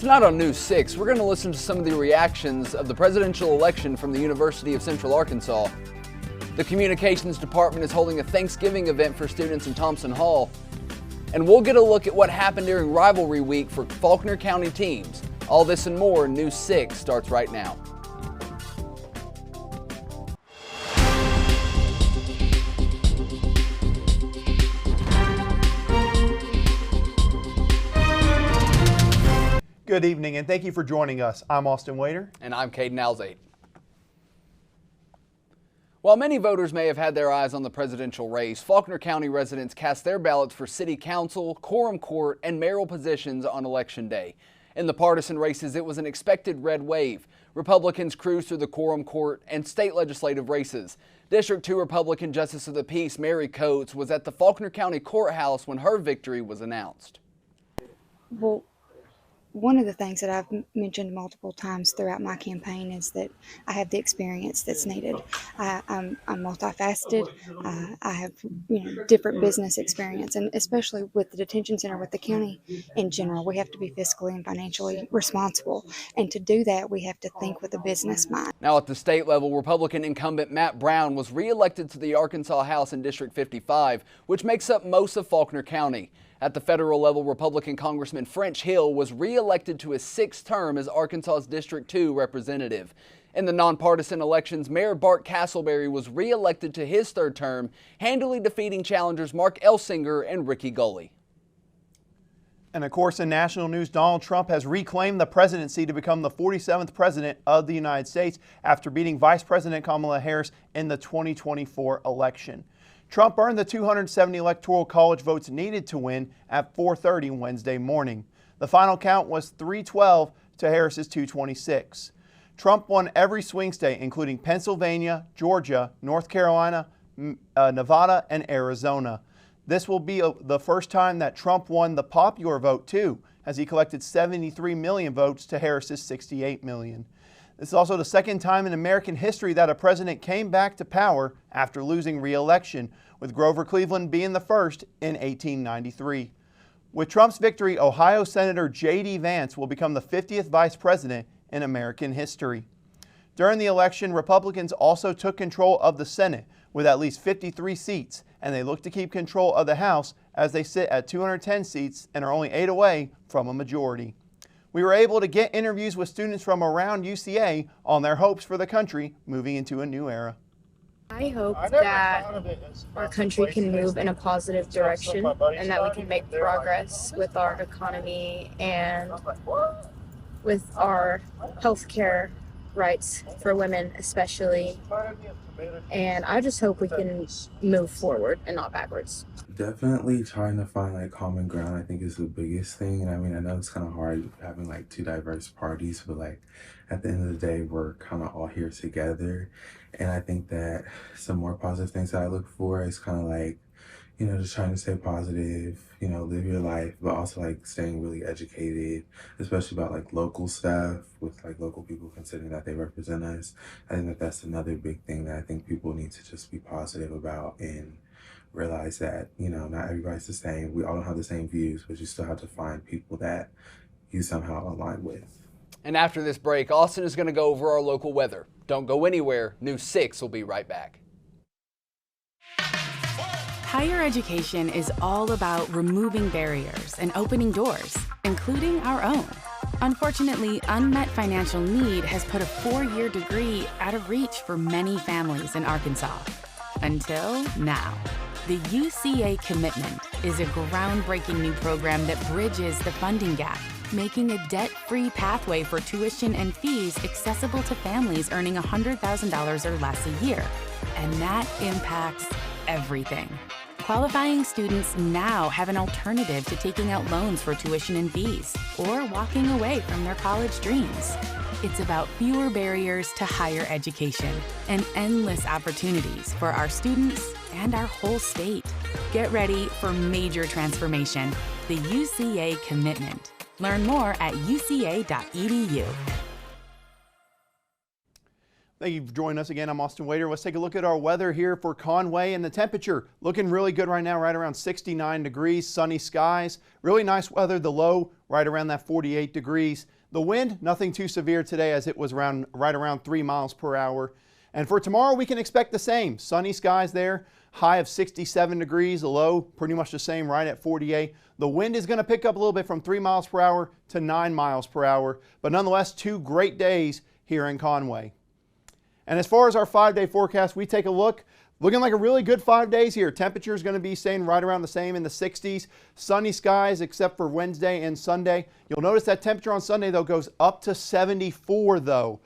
Tonight on News 6, we're going to listen to some of the reactions of the presidential election from the University of Central Arkansas. The Communications Department is holding a Thanksgiving event for students in Thompson Hall. And we'll get a look at what happened during rivalry week for Faulkner County teams. All this and more in News 6 starts right now. Good evening, and thank you for joining us. I'm Austin Wader. And I'm Caden Alzate. While many voters may have had their eyes on the presidential race, Faulkner County residents cast their ballots for city council, quorum court, and mayoral positions on Election Day. In the partisan races, it was an expected red wave. Republicans cruised through the quorum court and state legislative races. District 2 Republican Justice of the Peace Mary Coates was at the Faulkner County Courthouse when her victory was announced. Well, one of the things that I've mentioned multiple times throughout my campaign is that I have the experience that's needed. I'm multifaceted. I have different business experience, and especially with the detention center, with the county in general, we have to be fiscally and financially responsible. And to do that, we have to think with a business mind. Now at the state level, Republican incumbent Matt Brown was reelected to the Arkansas House in District 55, which makes up most of Faulkner County. At the federal level, Republican Congressman French Hill was re-elected to his sixth term as Arkansas's District 2 representative. In the nonpartisan elections, Mayor Bart Castleberry was re-elected to his third term, handily defeating challengers Mark Elsinger and Ricky Gully. And of course, in national news, Donald Trump has reclaimed the presidency to become the 47th president of the United States after beating Vice President Kamala Harris in the 2024 election. Trump earned the 270 Electoral College votes needed to win at 4:30 Wednesday morning. The final count was 312 to Harris's 226. Trump won every swing state, including Pennsylvania, Georgia, North Carolina, Nevada, and Arizona. This will be the first time that Trump won the popular vote, too, as he collected 73 million votes to Harris's 68 million. This is also the second time in American history that a president came back to power after losing re-election, with Grover Cleveland being the first in 1893. With Trump's victory, Ohio Senator J.D. Vance will become the 50th vice president in American history. During the election, Republicans also took control of the Senate with at least 53 seats, and they look to keep control of the House as they sit at 210 seats and are only 8 away from a majority. We were able to get interviews with students from around UCA on their hopes for the country moving into a new era. I hope that our country can move in a positive direction and that we can make progress with our economy and with our healthcare rights for women especially. And I just hope we can move forward and not backwards. Definitely trying to find common ground, I think, is the biggest thing. And I mean, I know it's kind of hard having two diverse parties, but at the end of the day, we're kind of all here together. And I think that some more positive things that I look for is kind of just trying to stay positive, live your life, but also staying really educated, especially about local stuff with local people, considering that they represent us. I think that that's another big thing that I think people need to just be positive about and realize that, not everybody's the same. We all don't have the same views, but you still have to find people that you somehow align with. And after this break, Austin is going to go over our local weather. Don't go anywhere. News 6 will be right back. Higher education is all about removing barriers and opening doors, including our own. Unfortunately, unmet financial need has put a 4-year degree out of reach for many families in Arkansas. Until now. The UCA Commitment is a groundbreaking new program that bridges the funding gap, making a debt-free pathway for tuition and fees accessible to families earning $100,000 or less a year. And that impacts everything. Qualifying students now have an alternative to taking out loans for tuition and fees or walking away from their college dreams. It's about fewer barriers to higher education and endless opportunities for our students and our whole state. Get ready for major transformation. The UCA Commitment. Learn more at uca.edu. Thank you for joining us again. I'm Austin Wader. Let's take a look at our weather here for Conway, and the temperature looking really good right now, right around 69 degrees, sunny skies, really nice weather. The low right around that 48 degrees. The wind, nothing too severe today as it was right around 3 miles per hour. And for tomorrow, we can expect the same. Sunny skies there, high of 67 degrees, the low pretty much the same right at 48. The wind is going to pick up a little bit from 3 miles per hour to 9 miles per hour, but nonetheless, 2 great days here in Conway. And as far as our 5-day forecast, we take a look. Looking like a really good 5 days here. Temperature is going to be staying right around the same in the 60s. Sunny skies except for Wednesday and Sunday. You'll notice that temperature on Sunday, though, goes up to 74, though.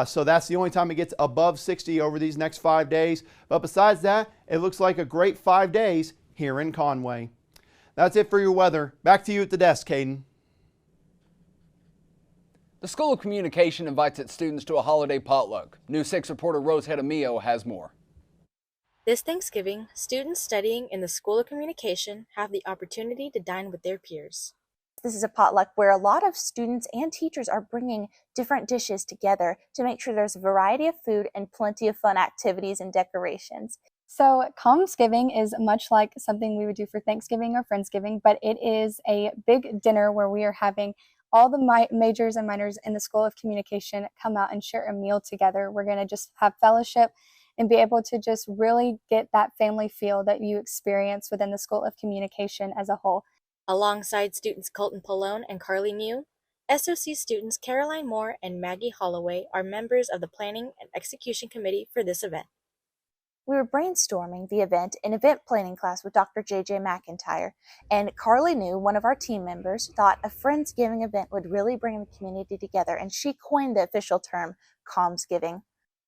So that's the only time it gets above 60 over these next 5 days. But besides that, it looks like a great 5 days here in Conway. That's it for your weather. Back to you at the desk, Caden. The School of Communication invites its students to a holiday potluck. News 6 reporter Rose Hedamio has more. This Thanksgiving, students studying in the School of Communication have the opportunity to dine with their peers. This is a potluck where a lot of students and teachers are bringing different dishes together to make sure there's a variety of food and plenty of fun activities and decorations. So Commsgiving is much like something we would do for Thanksgiving or Friendsgiving, but it is a big dinner where we are having all the majors and minors in the School of Communication come out and share a meal together. We're going to just have fellowship and be able to just really get that family feel that you experience within the School of Communication as a whole. Alongside students Colton Pallone and Carly Mew, SOC students Caroline Moore and Maggie Holloway are members of the Planning and Execution Committee for this event. We were brainstorming the event in event planning class with Dr. J.J. McIntyre, and Carly New, one of our team members, thought a Friendsgiving event would really bring the community together, and she coined the official term, Commsgiving.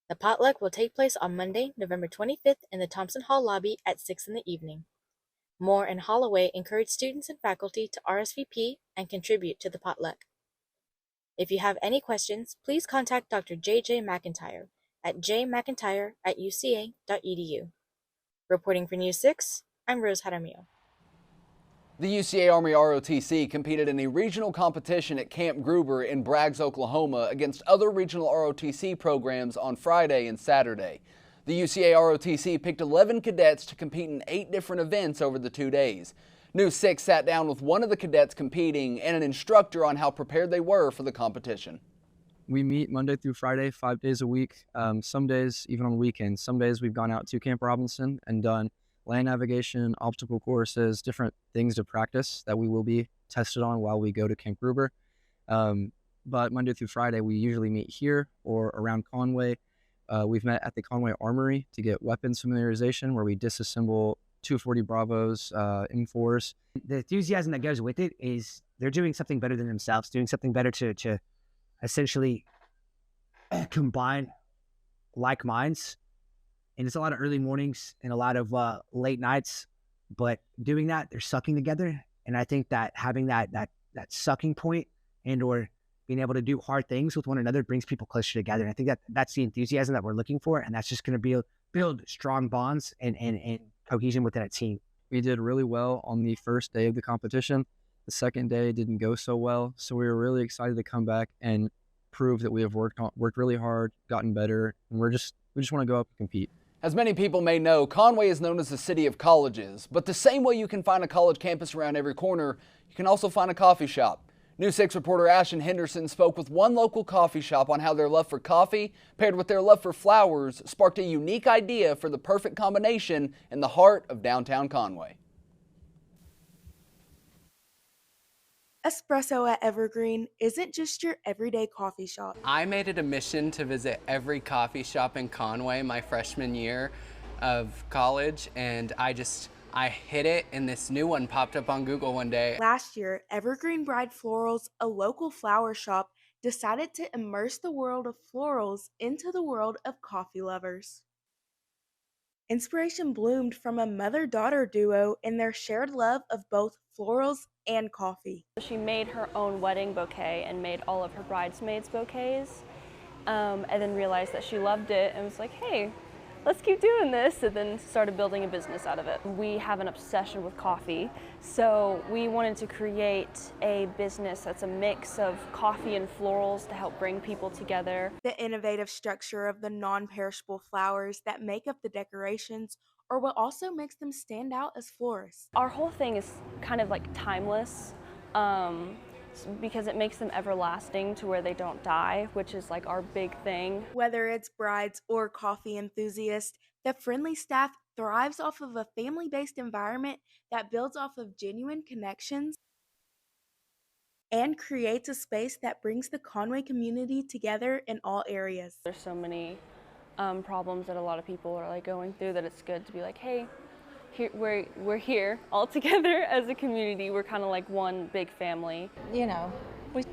The potluck will take place on Monday, November 25th in the Thompson Hall lobby at 6 in the evening. Moore and Holloway encourage students and faculty to RSVP and contribute to the potluck. If you have any questions, please contact Dr. J.J. McIntyre at jmcintyre@uca.edu. Reporting for News 6, I'm Rose Jaramillo. The UCA Army ROTC competed in a regional competition at Camp Gruber in Braggs, Oklahoma against other regional ROTC programs on Friday and Saturday. The UCA ROTC picked 11 cadets to compete in 8 different events over the 2 days. News 6 sat down with one of the cadets competing and an instructor on how prepared they were for the competition. We meet Monday through Friday, 5 days a week. Some days, even on weekends. Some days we've gone out to Camp Robinson and done land navigation, obstacle courses, different things to practice that we will be tested on while we go to Camp Gruber. But Monday through Friday, we usually meet here or around Conway. We've met at the Conway Armory to get weapons familiarization, where we disassemble 240 Bravos, M4s. The enthusiasm that goes with it is they're doing something better than themselves, doing something better to essentially combine like minds. And it's a lot of early mornings and a lot of late nights, but doing that, they're sucking together. And I think that having that sucking point and or being able to do hard things with one another brings people closer together. And I think that's the enthusiasm that we're looking for. And that's just going to build strong bonds and cohesion within a team. We did really well on the first day of the competition. The second day didn't go so well. So we were really excited to come back and prove that we have worked really hard, gotten better, and we just want to go up and compete. As many people may know, Conway is known as the city of colleges, but the same way you can find a college campus around every corner, you can also find a coffee shop. News 6 reporter Ashton Henderson spoke with one local coffee shop on how their love for coffee, paired with their love for flowers, sparked a unique idea for the perfect combination in the heart of downtown Conway. Espresso at Evergreen isn't just your everyday coffee shop. I made it a mission to visit every coffee shop in Conway my freshman year of college, and I hit it, and this new one popped up on Google one day. Last year, Evergreen Bride Florals, a local flower shop, decided to immerse the world of florals into the world of coffee lovers. Inspiration bloomed from a mother-daughter duo in their shared love of both florals and coffee. She made her own wedding bouquet and made all of her bridesmaids bouquets, and then realized that she loved it and was like, hey, let's keep doing this, and then started building a business out of it. We have an obsession with coffee, so we wanted to create a business that's a mix of coffee and florals to help bring people together. The innovative structure of the non-perishable flowers that make up the decorations are what also makes them stand out as florists. Our whole thing is kind of like timeless, because it makes them everlasting to where they don't die, which is like our big thing. Whether it's brides or coffee enthusiasts, the friendly staff thrives off of a family-based environment that builds off of genuine connections and creates a space that brings the Conway community together in all areas. There's so many problems that a lot of people are like going through that it's good to be like, hey, we're here all together as a community. We're kind of like one big family. You know, we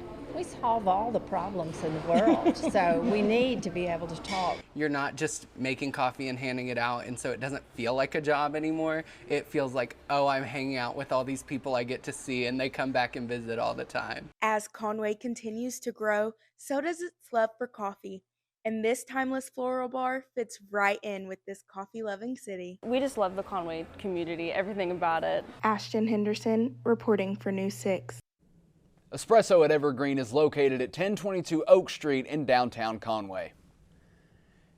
solve all the problems in the world, so we need to be able to talk. You're not just making coffee and handing it out, and so it doesn't feel like a job anymore. It feels like, oh, I'm hanging out with all these people I get to see, and they come back and visit all the time. As Conway continues to grow, so does its love for coffee. And this timeless floral bar fits right in with this coffee-loving city. We just love the Conway community, everything about it. Ashton Henderson reporting for News 6. Espresso at Evergreen is located at 1022 Oak Street in downtown Conway.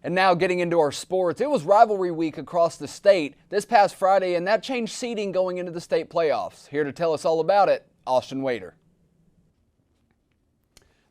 And now getting into our sports, it was rivalry week across the state this past Friday, and that changed seeding going into the state playoffs. Here to tell us all about it, Austin Wader.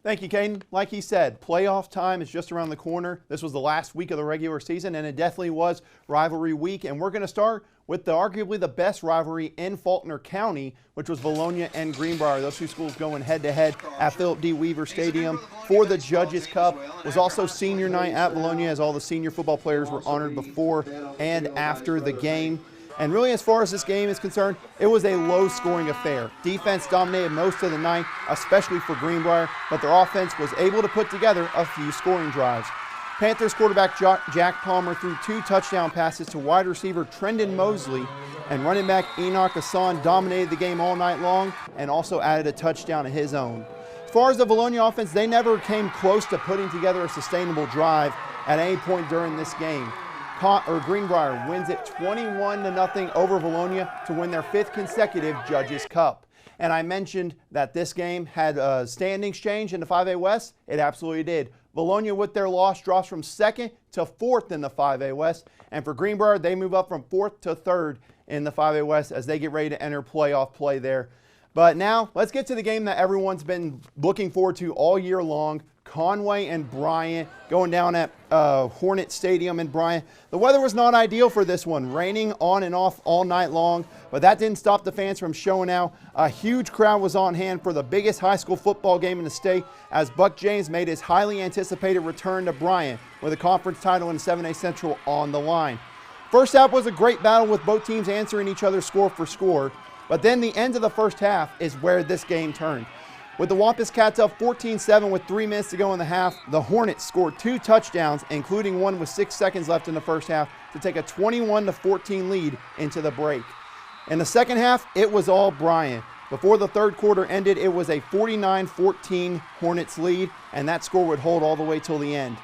Thank you, Caden. Like he said, playoff time is just around the corner. This was the last week of the regular season, and it definitely was rivalry week. And we're going to start with arguably the best rivalry in Faulkner County, which was Vilonia and Greenbrier. Those two schools going head-to-head at Philip D. Weaver Stadium for the Judges Cup. It was also senior night at Vilonia, as all the senior football players were honored before and after the game. And really, as far as this game is concerned, it was a low-scoring affair. Defense dominated most of the night, especially for Greenbrier, but their offense was able to put together a few scoring drives. Panthers quarterback Jack Palmer threw 2 touchdown passes to wide receiver Trendon Mosley, and running back Enoch Hassan dominated the game all night long and also added a touchdown of his own. As far as the Vilonia offense, they never came close to putting together a sustainable drive at any point during this game. Greenbrier wins it 21-0 over Vilonia to win their 5th consecutive Judges Cup. And I mentioned that this game had a standings change in the 5A West. It absolutely did. Vilonia, with their loss, drops from 2nd to 4th in the 5A West. And for Greenbrier, they move up from 4th to 3rd in the 5A West as they get ready to enter playoff play there. But now, let's get to the game that everyone's been looking forward to all year long. Conway and Bryant going down at Hornet Stadium in Bryant. The weather was not ideal for this one, raining on and off all night long, but that didn't stop the fans from showing out. A huge crowd was on hand for the biggest high school football game in the state as Buck James made his highly anticipated return to Bryant with a conference title in 7A Central on the line. First half was a great battle with both teams answering each other score for score, but then the end of the first half is where this game turned. With the Wampus Cats up 14-7 with 3 minutes to go in the half, the Hornets scored 2 touchdowns, including one with 6 seconds left in the first half, to take a 21-14 lead into the break. In the second half, it was all Bryant. Before the third quarter ended, it was a 49-14 Hornets lead, and that score would hold all the way till the end.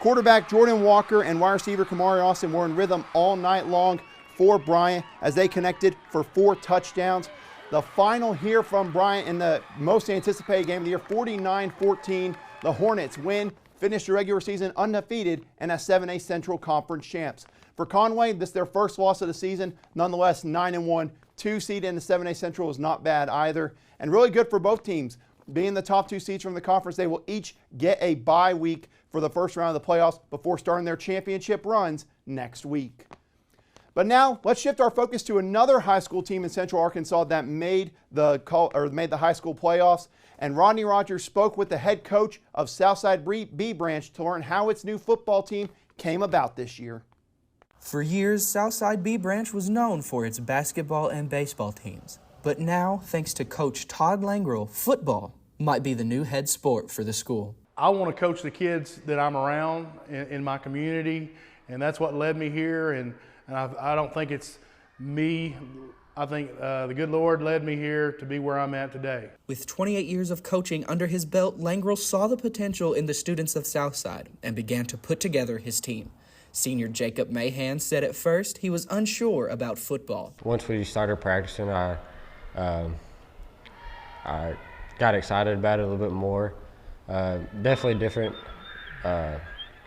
Quarterback Jordan Walker and wide receiver Kamari Austin were in rhythm all night long for Bryant as they connected for 4 touchdowns. The final here from Bryant in the most anticipated game of the year, 49-14. The Hornets win, finish the regular season undefeated, and as 7A Central Conference champs. For Conway, this is their first loss of the season. Nonetheless, 9-1. 2 seed in the 7A Central is not bad either. And really good for both teams. Being the top 2 seeds from the conference, they will each get a bye week for the first round of the playoffs before starting their championship runs next week. But now, let's shift our focus to another high school team in Central Arkansas that made the high school playoffs. And Rodney Rogers spoke with the head coach of Southside B Branch to learn how its new football team came about this year. For years, Southside B Branch was known for its basketball and baseball teams. But now, thanks to Coach Todd Langrel, football might be the new head sport for the school. I want to coach the kids that I'm around in my community, and that's what led me here. And I don't think it's me. I think the good Lord led me here to be where I'm at today. With 28 years of coaching under his belt, Langrel saw the potential in the students of Southside and began to put together his team. Senior Jacob Mahan said at first he was unsure about football. Once we started practicing, I got excited about it a little bit more. Definitely different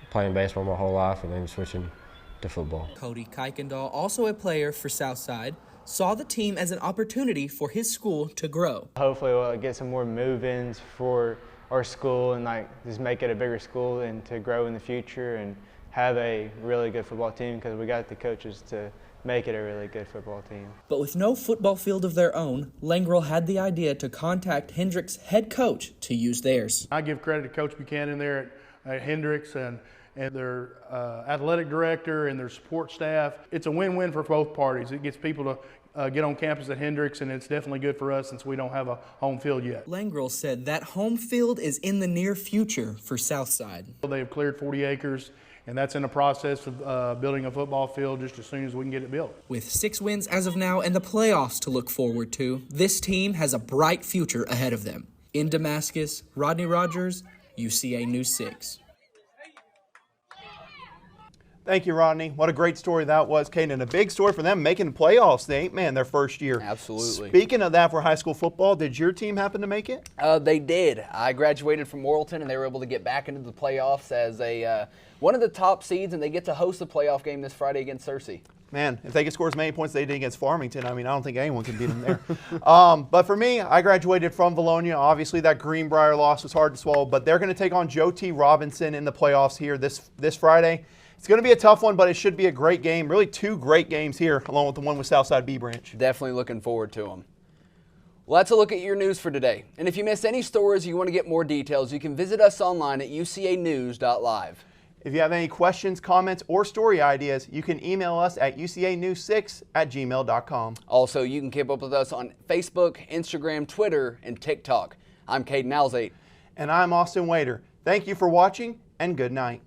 playing baseball my whole life and then switching to football. Cody Kuykendall, also a player for Southside, saw the team as an opportunity for his school to grow. Hopefully we'll get some more move-ins for our school and just make it a bigger school and to grow in the future and have a really good football team because we got the coaches to make it a really good football team. But with no football field of their own, Langrel had the idea to contact Hendricks' head coach to use theirs. I give credit to Coach Buchanan there at Hendricks and their athletic director and their support staff. It's a win-win for both parties. It gets people to get on campus at Hendricks, and it's definitely good for us since we don't have a home field yet. Langrel said that home field is in the near future for Southside. They have cleared 40 acres, and that's in the process of building a football field just as soon as we can get it built. With 6 wins as of now and the playoffs to look forward to, this team has a bright future ahead of them. In Damascus, Rodney Rogers, UCA News 6. Thank you, Rodney. What a great story that was, Caden, and a big story for them making the playoffs. They ain't, their first year. Absolutely. Speaking of that for high school football, did your team happen to make it? They did. I graduated from Morrilton, and they were able to get back into the playoffs as one of the top seeds, and they get to host the playoff game this Friday against Searcy. Man, if they can score as many points they did against Farmington, I don't think anyone can beat them there. But for me, I graduated from Valonia. Obviously, that Greenbrier loss was hard to swallow, but they're going to take on Joe T. Robinson in the playoffs here this Friday. It's going to be a tough one, but it should be a great game. Really 2 great games here, along with the one with Southside B Branch. Definitely looking forward to them. Well, that's a look at your news for today. And if you missed any stories or you want to get more details, you can visit us online at ucanews.live. If you have any questions, comments, or story ideas, you can email us at ucanews6@gmail.com. Also, you can keep up with us on Facebook, Instagram, Twitter, and TikTok. I'm Caden Alzate. And I'm Austin Wader. Thank you for watching, and good night.